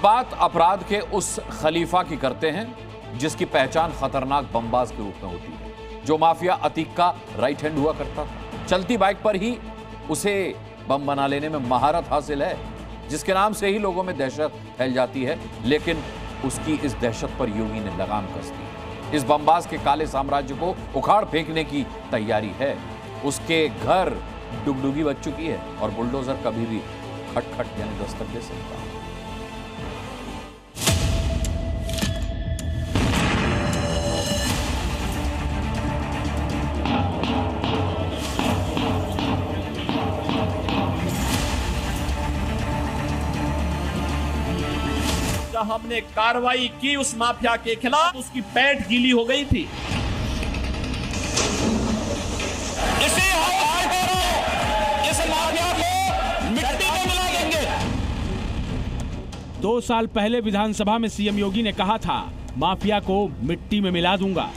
बात अपराध के उस खलीफा की करते हैं जिसकी पहचान खतरनाक बमबाज के रूप में होती है, जो माफिया अतीक का राइट हैंड हुआ करता था। चलती बाइक पर ही उसे बम बना लेने में महारत हासिल है, जिसके नाम से ही लोगों में दहशत फैल जाती है। लेकिन उसकी इस दहशत पर योगी ने लगाम कस दी। इस बमबाज के काले साम्राज्य को उखाड़ फेंकने की तैयारी है। उसके घर डुगडुगी बच चुकी है और बुलडोजर कभी भी खटखट यानी दस्तक दे सकता है। हमने कार्रवाई की उस माफिया के खिलाफ, उसकी पैठ गीली हो गई थी। इस माफिया को मिट्टी में मिला देंगे। 2 साल पहले विधानसभा में सीएम योगी ने कहा था, माफिया को मिट्टी में मिला दूंगा।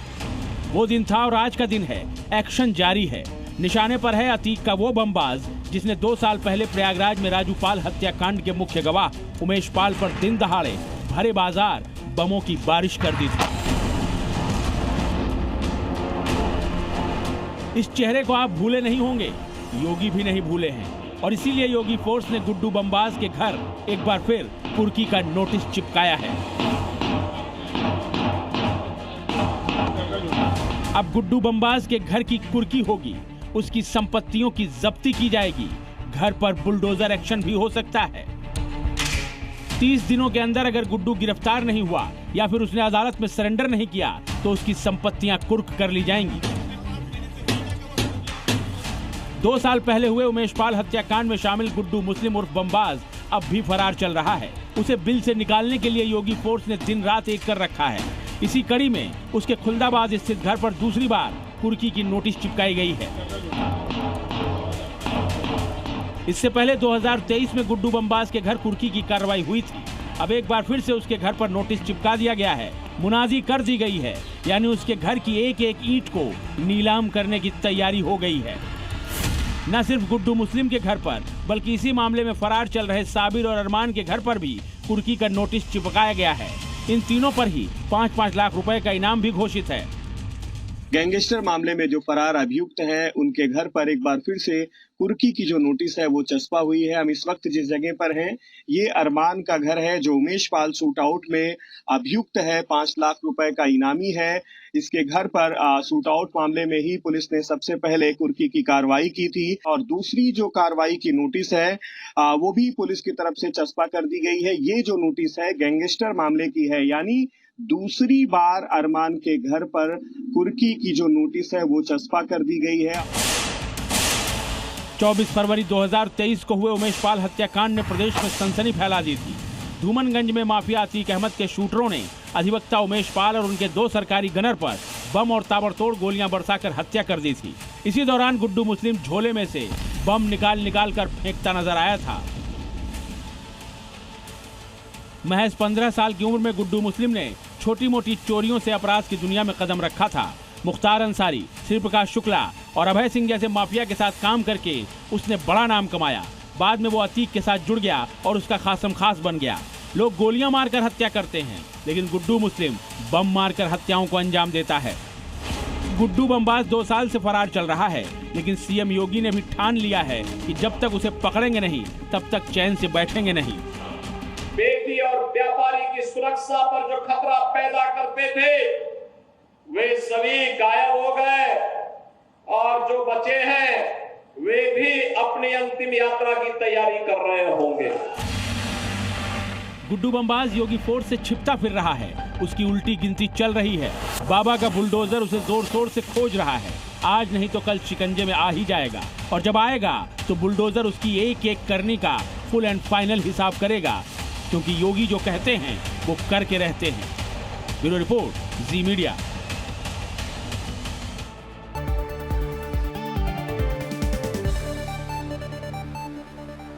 वो दिन था और आज का दिन है। एक्शन जारी है। निशाने पर है अतीक का वो बमबाज जिसने 2 साल पहले प्रयागराज में राजू पाल हत्याकांड के मुख्य गवाह उमेश पाल पर दिन दहाड़े भरे बाजार बमों की बारिश कर दी थी। इस चेहरे को आप भूले नहीं होंगे, योगी भी नहीं भूले हैं, और इसीलिए योगी फोर्स ने गुड्डू बमबाज के घर एक बार फिर कुर्की का नोटिस चिपकाया है। अब गुड्डू बमबाज के घर की कुर्की होगी, उसकी संपत्तियों की जब्ती की जाएगी, घर पर बुलडोजर एक्शन भी हो सकता है। 30 दिनों के अंदर अगर गुड्डू गिरफ्तार नहीं हुआ या फिर उसने अदालत में सरेंडर नहीं किया तो उसकी संपत्तियां कुर्क कर ली जाएंगी। 2 साल पहले हुए उमेश पाल हत्याकांड में शामिल गुड्डू मुस्लिम उर्फ बमबाज अब भी फरार चल रहा है। उसे बिल से निकालने के लिए योगी फोर्स ने दिन रात एक कर रखा है। इसी कड़ी में उसके खुलदाबाद स्थित घर पर दूसरी बार कुर्की की नोटिस चिपकाई गई है। इससे पहले 2023 में गुड्डू बमबाज के घर कुर्की की कार्रवाई हुई थी। अब एक बार फिर से उसके घर पर नोटिस चिपका दिया गया है। मुनादी कर दी गई है, यानी उसके घर की एक एक ईंट को नीलाम करने की तैयारी हो गई है। न सिर्फ गुड्डू मुस्लिम के घर पर, बल्कि इसी मामले में फरार चल रहे साबिर और अरमान के घर पर भी कुर्की का नोटिस चिपकाया गया है। इन तीनों पर ही 5-5 लाख रुपए का इनाम भी घोषित है। गैंगस्टर मामले में जो फरार अभियुक्त हैं, उनके घर पर एक बार फिर से कुर्की की जो नोटिस है वो चस्पा हुई है। हम इस वक्त जिस जगह पर हैं, ये अरमान का घर है जो उमेश पाल शूट आउट में अभियुक्त है, 5 लाख रुपए का इनामी है। इसके घर पर शूट आउट मामले में ही पुलिस ने सबसे पहले कुर्की की कार्रवाई की थी, और दूसरी जो कार्रवाई की नोटिस है वो भी पुलिस की तरफ से चस्पा कर दी गई है। ये जो नोटिस है गैंगस्टर मामले की है, यानी दूसरी बार अरमान के घर पर कुर्की की जो नोटिस है वो चस्पा कर दी गई है। 24 फरवरी 2023 को हुए उमेश पाल हत्याकांड ने प्रदेश में सनसनी फैला दी थी। धूमनगंज में माफिया अतीक अहमद के शूटरों ने अधिवक्ता उमेश पाल और उनके 2 सरकारी गनर पर बम और ताबड़तोड़ गोलियां बरसाकर हत्या कर दी थी। इसी दौरान गुड्डू मुस्लिम झोले में से बम निकाल कर फेंकता नजर आया था। महज 15 साल की उम्र में गुड्डू मुस्लिम ने छोटी मोटी चोरियों से अपराध की दुनिया में कदम रखा था। मुख्तार अंसारी, श्री प्रकाश शुक्ला और अभय सिंह जैसे माफिया के साथ काम करके उसने बड़ा नाम कमाया। बाद में वो अतीक के साथ जुड़ गया और उसका खासम खास बन गया। लोग गोलियां मारकर हत्या करते हैं, लेकिन गुड्डू मुस्लिम बम मारकर हत्याओं को अंजाम देता है। गुड्डू बमबाज 2 साल से फरार चल रहा है, लेकिन सीएम योगी ने भी ठान लिया है कि जब तक उसे पकड़ेंगे नहीं तब तक चैन से बैठेंगे नहीं। बेटी और व्यापारी की सुरक्षा पर जो खतरा पैदा करते थे वे सभी गायब हो गए, और जो बचे हैं वे भी अपनी अंतिम यात्रा की तैयारी कर रहे होंगे। गुड्डू बमबाज योगी फोर्स से छिपता फिर रहा है। उसकी उल्टी गिनती चल रही है। बाबा का बुलडोजर उसे जोर शोर से खोज रहा है। आज नहीं तो कल शिकंजे में आ ही जाएगा, और जब आएगा तो बुलडोजर उसकी एक एक करनी का फुल एंड फाइनल हिसाब करेगा, क्योंकि योगी जो कहते हैं वो करके रहते हैं। ब्यूरो रिपोर्ट, जी मीडिया।